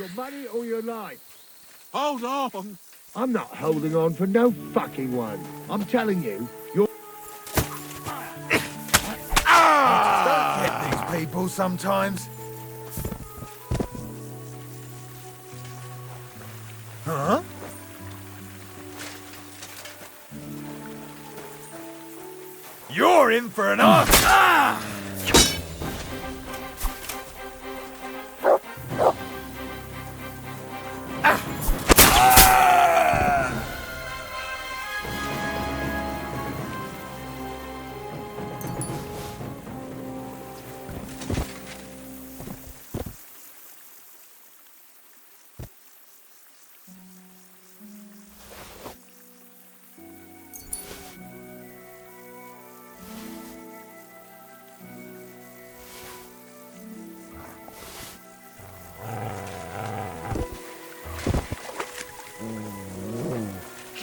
your money or your life? Hold on! I'm not holding on for no fucking one. I'm telling you, you're... Don't get these people sometimes. Huh? You're in for an arse! Ah!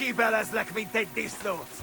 Kibela's like me take these notes.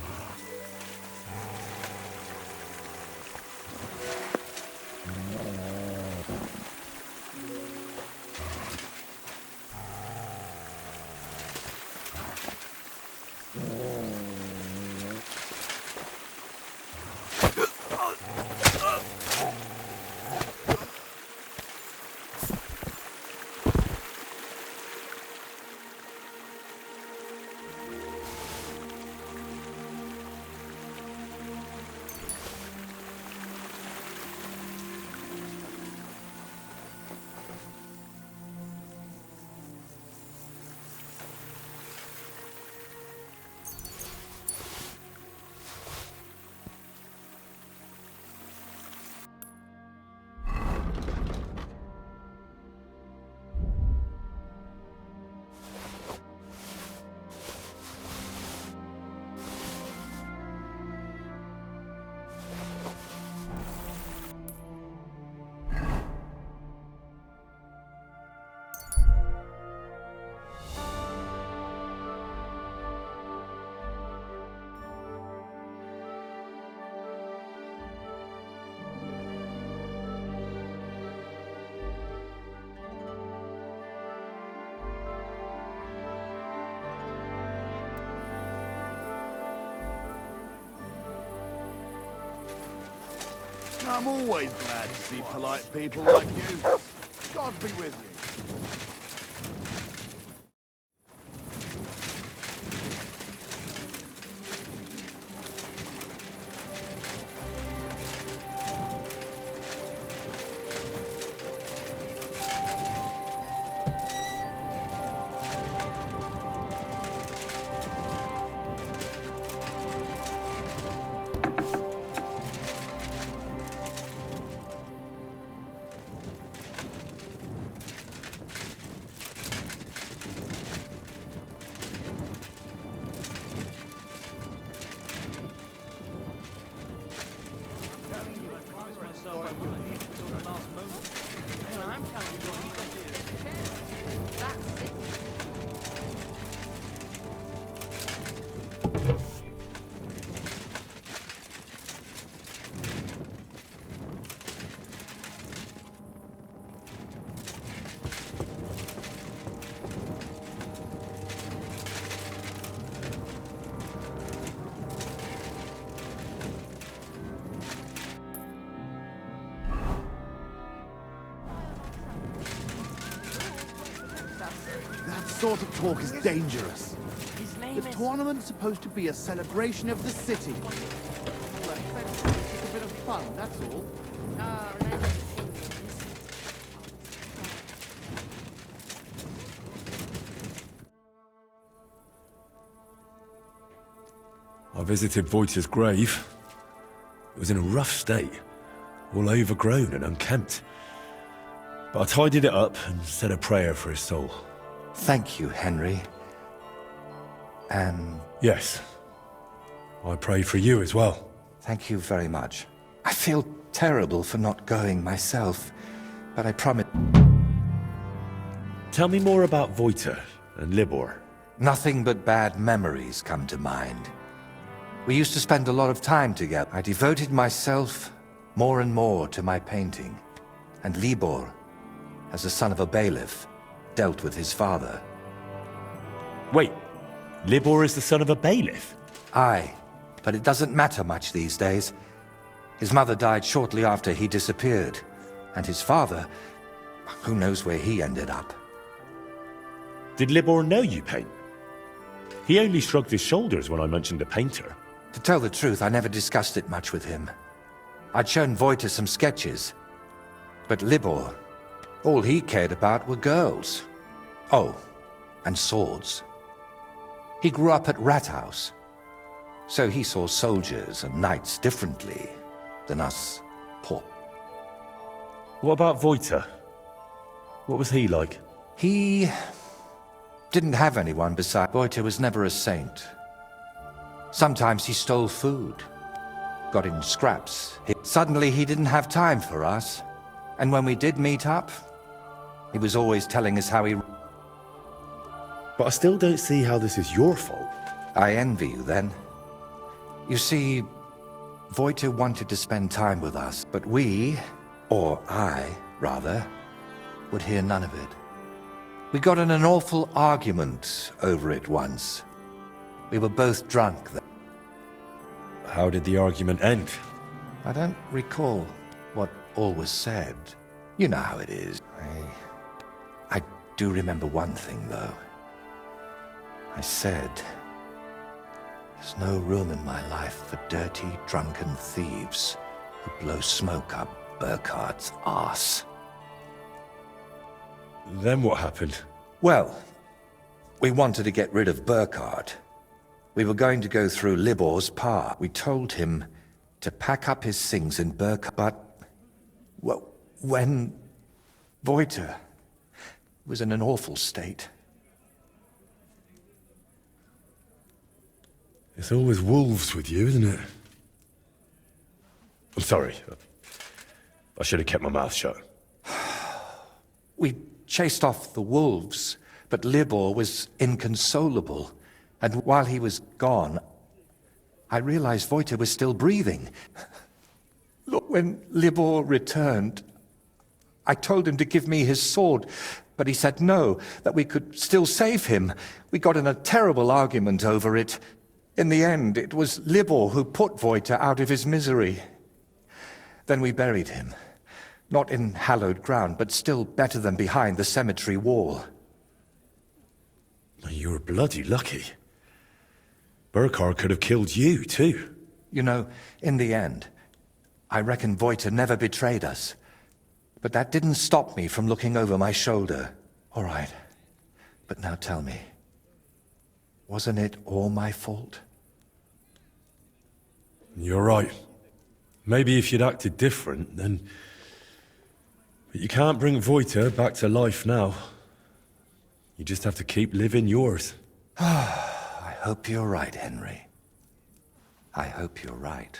I'm always glad to see polite people like you. God be with you. That sort of talk is dangerous. The tournament's supposed to be a celebration of the city. Well, it's a bit of fun, that's all. I visited Voigt's grave. It was in a rough state, all overgrown and unkempt. But I tidied it up and said a prayer for his soul. Thank you, Henry. And... Yes. I prayed for you as well. thank you very much. I feel terrible for not going myself, but I promise... Tell me more about Voigt and Libor. Nothing but bad memories come to mind. We used to spend a lot of time together. I devoted myself more and more to my painting. And Libor, as the son of a bailiff, dealt with his father. Wait, Libor is the son of a bailiff? Aye, but it doesn't matter much these days. His mother died shortly after he disappeared, and his father, who knows where he ended up. Did Libor know you paint? He only shrugged his shoulders when I mentioned a painter. To tell the truth, I never discussed it much with him. I'd shown Voita some sketches, but Libor, all he cared about were girls. Oh, and swords. He grew up at Rathouse, so he saw soldiers and knights differently than us poor. What about Voita? What was he like? He didn't have anyone beside. Voita was never a saint. Sometimes he stole food, got in scraps. Suddenly he didn't have time for us, and when we did meet up, he was always telling us how he... But I still don't see how this is your fault. I envy you, then. You see, Voita wanted to spend time with us, but we, or I, rather, would hear none of it. We got in an awful argument over it once. We were both drunk then. How did the argument end? I don't recall what all was said. You know how it is. I do remember one thing, though. I said, there's no room in my life for dirty, drunken thieves who blow smoke up Burkhardt's arse. Then what happened? Well, we wanted to get rid of Burkhardt. We were going to go through Libor's park. We told him to pack up his things in Burkhardt, but well, when Voita was in an awful state. It's always wolves with you, isn't it? I'm sorry. I should have kept my mouth shut. We chased off the wolves, but Libor was inconsolable. And while he was gone, I realized Voita was still breathing. Look, when Libor returned, I told him to give me his sword, but he said no, that we could still save him. We got in a terrible argument over it. In the end, it was Libor who put Voita out of his misery. Then we buried him. Not in hallowed ground, but still better than behind the cemetery wall. You were bloody lucky. Burkhardt could have killed you, too. You know, in the end, I reckon Voita never betrayed us. But that didn't stop me from looking over my shoulder. All right, but now tell me, wasn't it all my fault? You're right. Maybe if you'd acted different, then... But you can't bring Voita back to life now. You just have to keep living yours. I hope you're right, Henry. I hope you're right.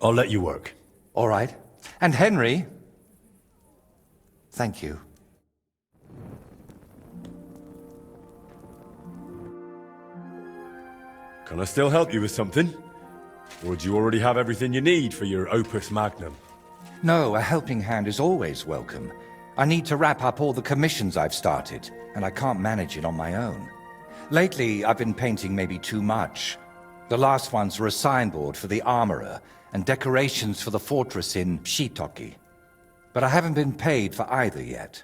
I'll let you work. All right. And Henry, thank you. Can I still help you with something? Or do you already have everything you need for your opus magnum? No, a helping hand is always welcome. I need to wrap up all the commissions I've started, and I can't manage it on my own. Lately, I've been painting maybe too much. The last ones were a signboard for the armorer, and decorations for the fortress in Shitoki. But I haven't been paid for either yet.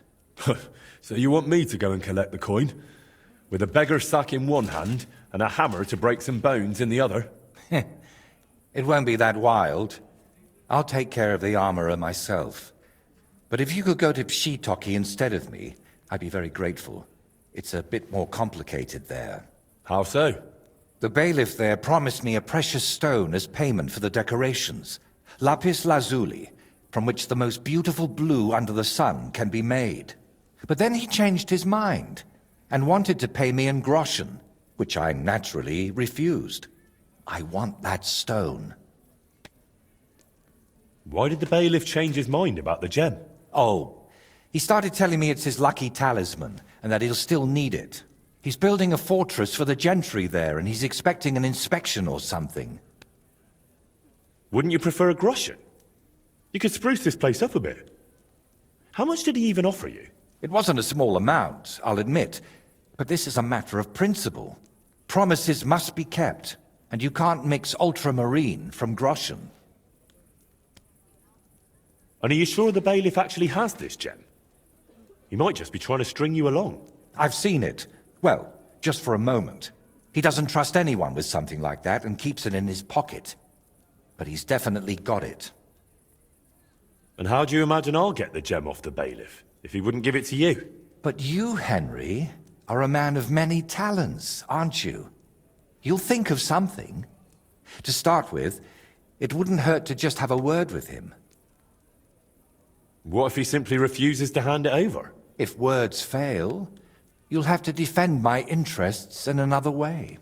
So you want me to go and collect the coin? With a beggar's sack in one hand, and a hammer to break some bones in the other? It won't be that wild. I'll take care of the armorer myself. But if you could go to Shitoki instead of me, I'd be very grateful. It's a bit more complicated there. How so? The bailiff there promised me a precious stone as payment for the decorations. Lapis lazuli, from which the most beautiful blue under the sun can be made. But then he changed his mind, and wanted to pay me in groschen, which I naturally refused. I want that stone. Why did the bailiff change his mind about the gem? Oh, he started telling me it's his lucky talisman, and that he'll still need it. He's building a fortress for the gentry there, and he's expecting an inspection or something. Wouldn't you prefer a groschen? You could spruce this place up a bit. How much did he even offer you? It wasn't a small amount, I'll admit, but this is a matter of principle. Promises must be kept, and you can't mix ultramarine from groschen. And are you sure the bailiff actually has this gem? He might just be trying to string you along. I've seen it. Well, just for a moment. He doesn't trust anyone with something like that and keeps it in his pocket. But he's definitely got it. And how do you imagine I'll get the gem off the bailiff, if he wouldn't give it to you? But you, Henry, are a man of many talents, aren't you? You'll think of something. To start with, it wouldn't hurt to just have a word with him. What if he simply refuses to hand it over? If words fail, you'll have to defend my interests in another way.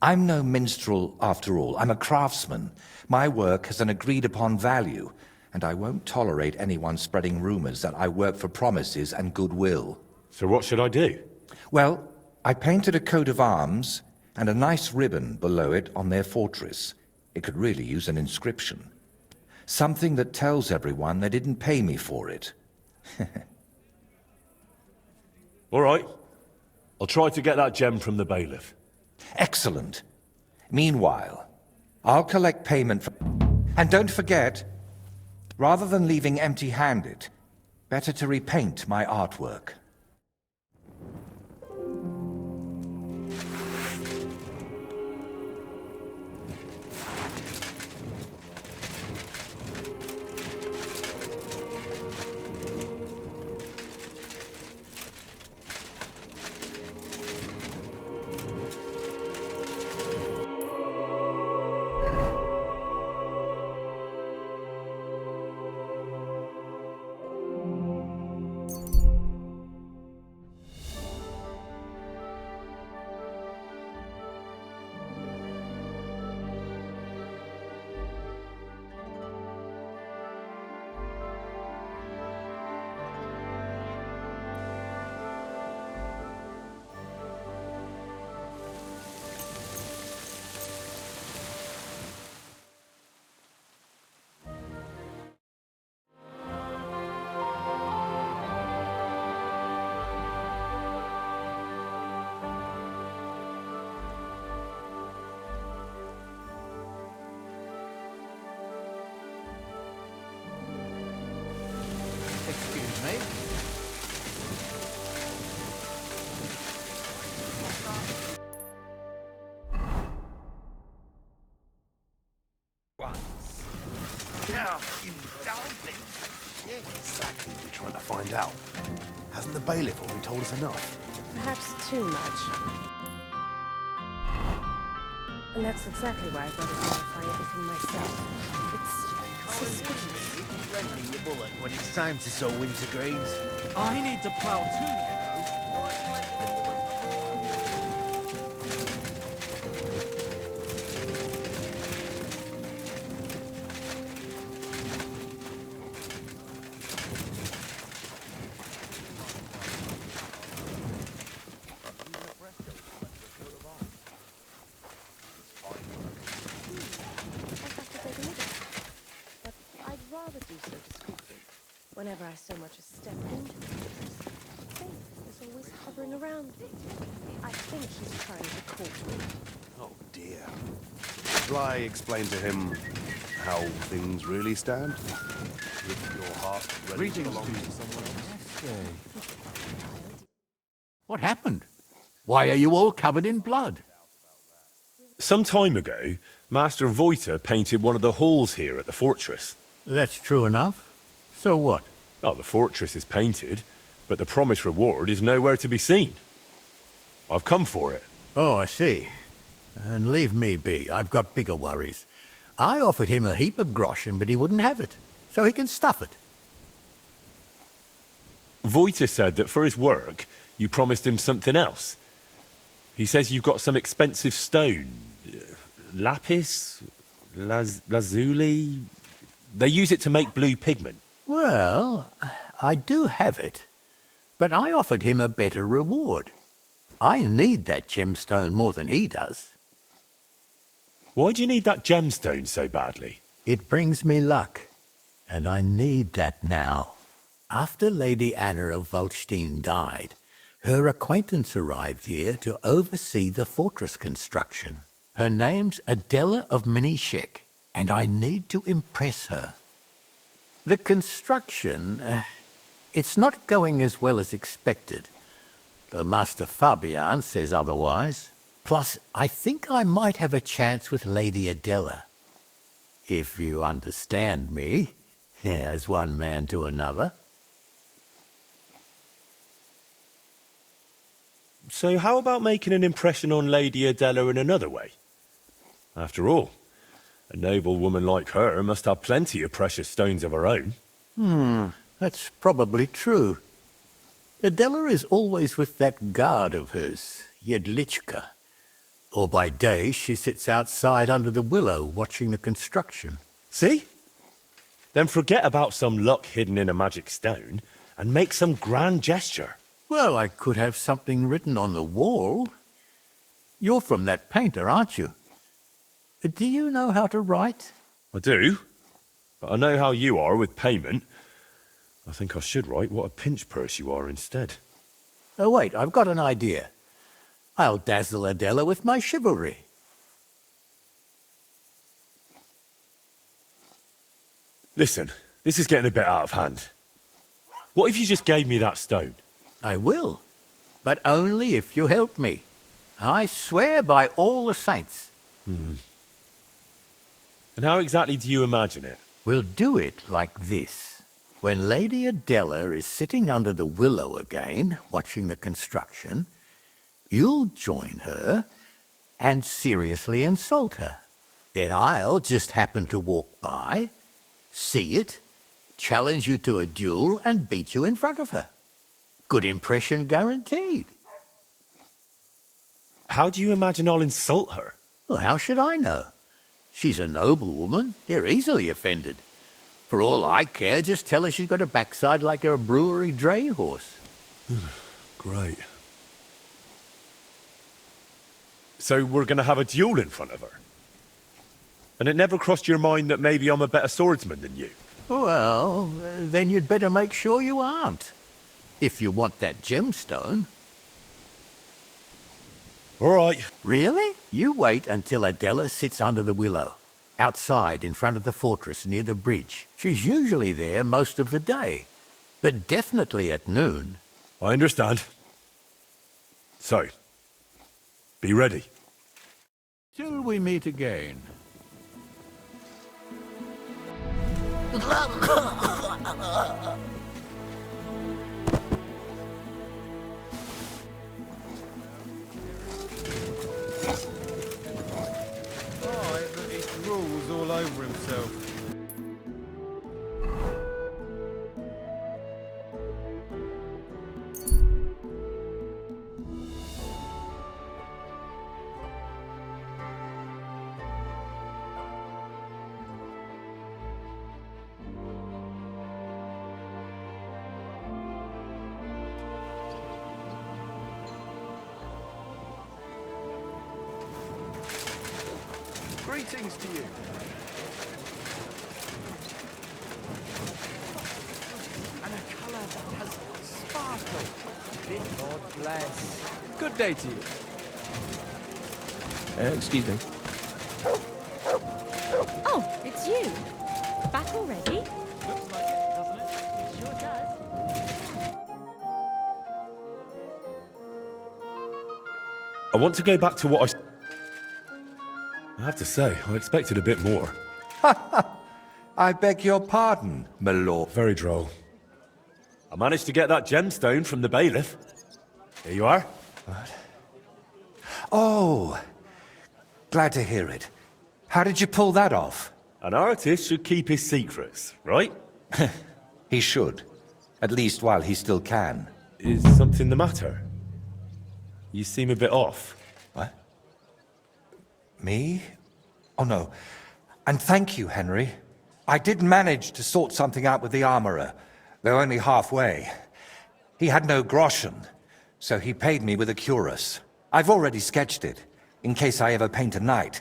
I'm no minstrel, after all. I'm a craftsman. My work has an agreed-upon value, and I won't tolerate anyone spreading rumors that I work for promises and goodwill. So what should I do? Well, I painted a coat of arms and a nice ribbon below it on their fortress. It could really use an inscription. Something that tells everyone they didn't pay me for it. All right. I'll try to get that gem from the bailiff. Excellent. Meanwhile, I'll collect payment for... And don't forget, rather than leaving empty-handed, better to repaint my artwork. Excuse me. Exactly what we're trying to find out. Hasn't the bailiff already told us enough? Perhaps too much. And that's exactly why I'd rather verify everything myself. It's suspicious. Rending the bullet when it's time to sow wintergreens. I need to plow too, you know. Rather do so discreetly. Whenever I so much as step into the fortress, Faith is always hovering around me. I think he's trying to court me. Oh dear. Shall I explain to him how things really stand? With your heart ready to belong to someone else? What happened? Why are you all covered in blood? Some time ago, Master Voiter painted one of the halls here at the fortress. That's true enough. So what? Oh, the fortress is painted, but the promised reward is nowhere to be seen. I've come for it. Oh, I see. And leave me be. I've got bigger worries. I offered him a heap of groschen, but he wouldn't have it. So he can stuff it. Voiter said that for his work, you promised him something else. He says you've got some expensive stone. Lapis? Lazuli? They use it to make blue pigment. Well, I do have it. But I offered him a better reward. I need that gemstone more than he does. Why do you need that gemstone so badly? It brings me luck. And I need that now. After Lady Anna of Waldstein died, her acquaintance arrived here to oversee the fortress construction. Her name's Adela of Minishek, and I need to impress her. The construction, it's not going as well as expected. The Master Fabian says otherwise. Plus, I think I might have a chance with Lady Adela. If you understand me, as one man to another. So how about making an impression on Lady Adela in another way? After all, a noble woman like her must have plenty of precious stones of her own. That's probably true. Adela is always with that guard of hers, Jedlichka. Or by day she sits outside under the willow watching the construction. See? Then forget about some luck hidden in a magic stone and make some grand gesture. Well, I could have something written on the wall. You're from that painter, aren't you? Do you know how to write? I do, but I know how you are with payment. I think I should write what a pinch purse you are instead. Oh, wait, I've got an idea. I'll dazzle Adela with my chivalry. Listen, this is getting a bit out of hand. What if you just gave me that stone? I will, but only if you help me. I swear by all the saints. And how exactly do you imagine it? We'll do it like this. When Lady Adela is sitting under the willow again, watching the construction, you'll join her and seriously insult her. Then I'll just happen to walk by, see it, challenge you to a duel, and beat you in front of her. Good impression guaranteed. How do you imagine I'll insult her? Well, how should I know? She's a noble woman. They're easily offended. For all I care, just tell her she's got a backside like a brewery dray horse. Great. So we're going to have a duel in front of her? And it never crossed your mind that maybe I'm a better swordsman than you? Well, then you'd better make sure you aren't. If you want that gemstone. All right. Really? You wait until Adela sits under the willow, outside in front of the fortress near the bridge. She's usually there most of the day, but definitely at noon. I understand. So, be ready. Till we meet again. He drools all over himself. Greetings to you. And a colour that has sparkle. God bless. Good day to you. Excuse me. Oh, it's you. Back already? Looks like it, doesn't it? It sure does. I want to go back to what I have to say, I expected a bit more. I beg your pardon, my lord. Very droll. I managed to get that gemstone from the bailiff. Here you are. Oh, glad to hear it. How did you pull that off? An artist should keep his secrets, right? He should. At least while he still can. Is something the matter? You seem a bit off. What? Me? Oh, no. And thank you, Henry. I did manage to sort something out with the armorer, though only halfway. He had no groschen, so he paid me with a cuirass. I've already sketched it, in case I ever paint a knight,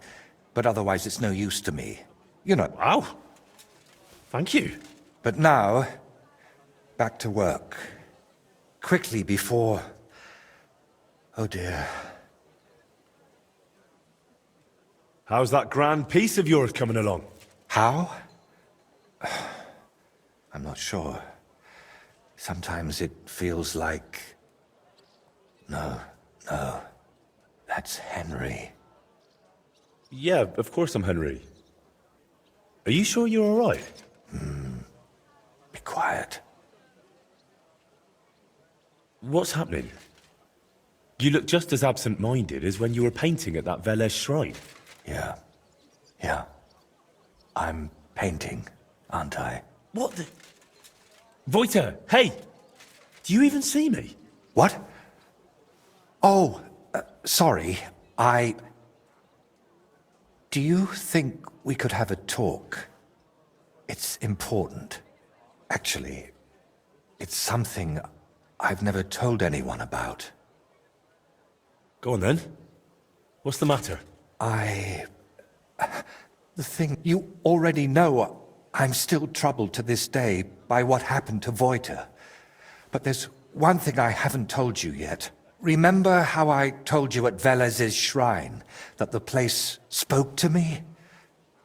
but otherwise it's no use to me. You know. Wow. Thank you. But now, back to work. Quickly before... Oh dear. How's that grand piece of yours coming along? How? I'm not sure. Sometimes it feels like... No. That's Henry. Yeah, of course I'm Henry. Are you sure you're all right? Be quiet. What's happening? You look just as absent-minded as when you were painting at that Velez shrine. Yeah. I'm painting, aren't I? What the... Voita, hey! Do you even see me? What? Oh, sorry. Do you think we could have a talk? It's important. Actually, it's something I've never told anyone about. Go on then. What's the matter? The thing... You already know I'm still troubled to this day by what happened to Voita. But there's one thing I haven't told you yet. Remember how I told you at Velez's shrine that the place spoke to me?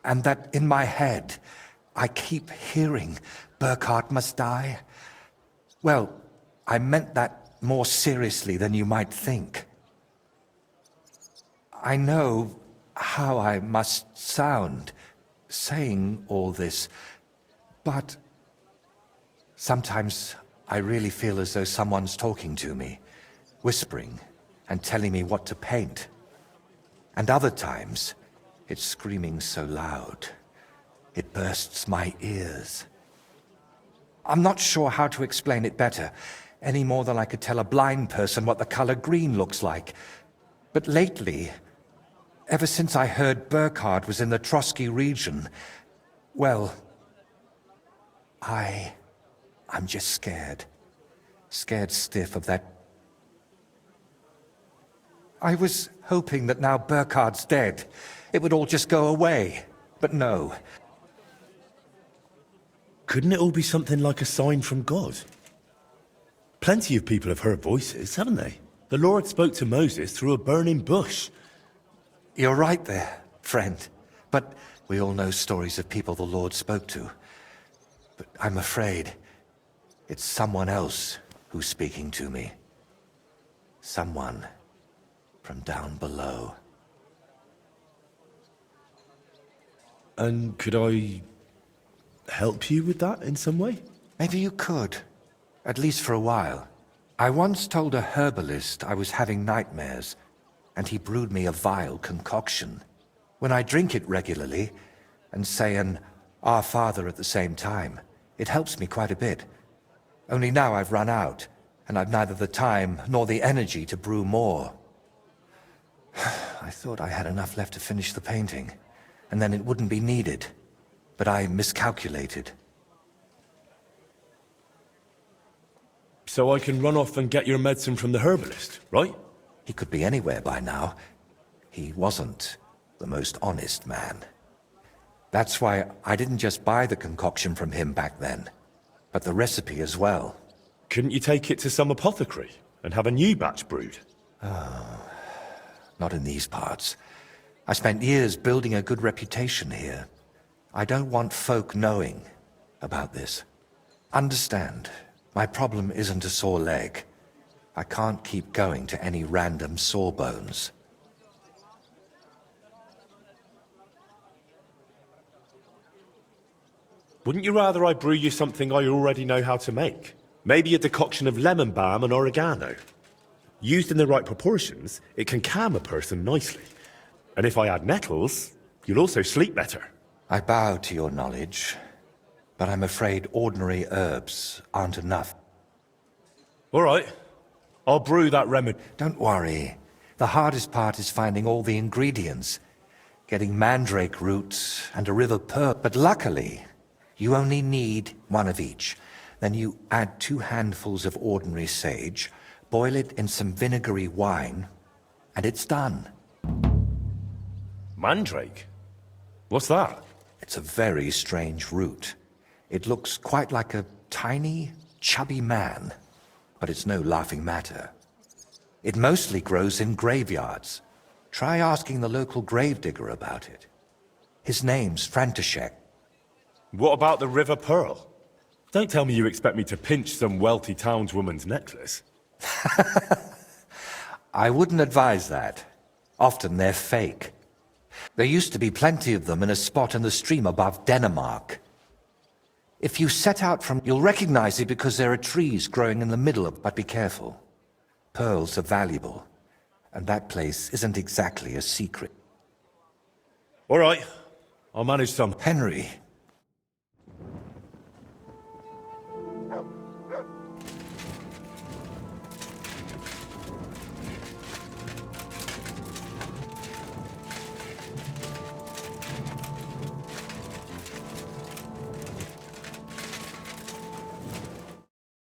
And that in my head, I keep hearing Burkhard must die? Well, I meant that more seriously than you might think. I know how I must sound saying all this, but sometimes I really feel as though someone's talking to me, whispering and telling me what to paint. And other times, it's screaming so loud, it bursts my ears. I'm not sure how to explain it better, any more than I could tell a blind person what the color green looks like. But lately, ever since I heard Burkhard was in the Trotsky region, well, I'm just scared. Scared stiff of that. I was hoping that now Burkhard's dead, it would all just go away. But no. Couldn't it all be something like a sign from God? Plenty of people have heard voices, haven't they? The Lord spoke to Moses through a burning bush. You're right there, friend. But we all know stories of people the Lord spoke to. But I'm afraid it's someone else who's speaking to me. Someone from down below. And could I help you with that in some way? Maybe you could. At least for a while. I once told a herbalist I was having nightmares, and he brewed me a vile concoction. When I drink it regularly, and say an Our Father at the same time, it helps me quite a bit. Only now I've run out, and I've neither the time nor the energy to brew more. I thought I had enough left to finish the painting, and then it wouldn't be needed. But I miscalculated. So I can run off and get your medicine from the herbalist, right? He could be anywhere by now. He wasn't the most honest man. That's why I didn't just buy the concoction from him back then, but the recipe as well. Couldn't you take it to some apothecary and have a new batch brewed? Not in these parts. I spent years building a good reputation here. I don't want folk knowing about this. Understand, my problem isn't a sore leg. I can't keep going to any random sawbones. Wouldn't you rather I brew you something I already know how to make? Maybe a decoction of lemon balm and oregano. Used in the right proportions, it can calm a person nicely. And if I add nettles, you'll also sleep better. I bow to your knowledge, but I'm afraid ordinary herbs aren't enough. All right, I'll brew that remedy. Don't worry. The hardest part is finding all the ingredients. Getting mandrake roots and a river pearl. But luckily, you only need one of each. Then you add 2 handfuls of ordinary sage, boil it in some vinegary wine, and it's done. Mandrake? What's that? It's a very strange root. It looks quite like a tiny, chubby man, but it's no laughing matter. It mostly grows in graveyards. Try asking the local gravedigger about it. His name's František. What about the River Pearl? Don't tell me you expect me to pinch some wealthy townswoman's necklace. I wouldn't advise that. Often they're fake. There used to be plenty of them in a spot in the stream above Denmark. If you set out from, you'll recognize it because there are trees growing in the middle of, but be careful. Pearls are valuable, and that place isn't exactly a secret. All right, I'll manage some. Henry,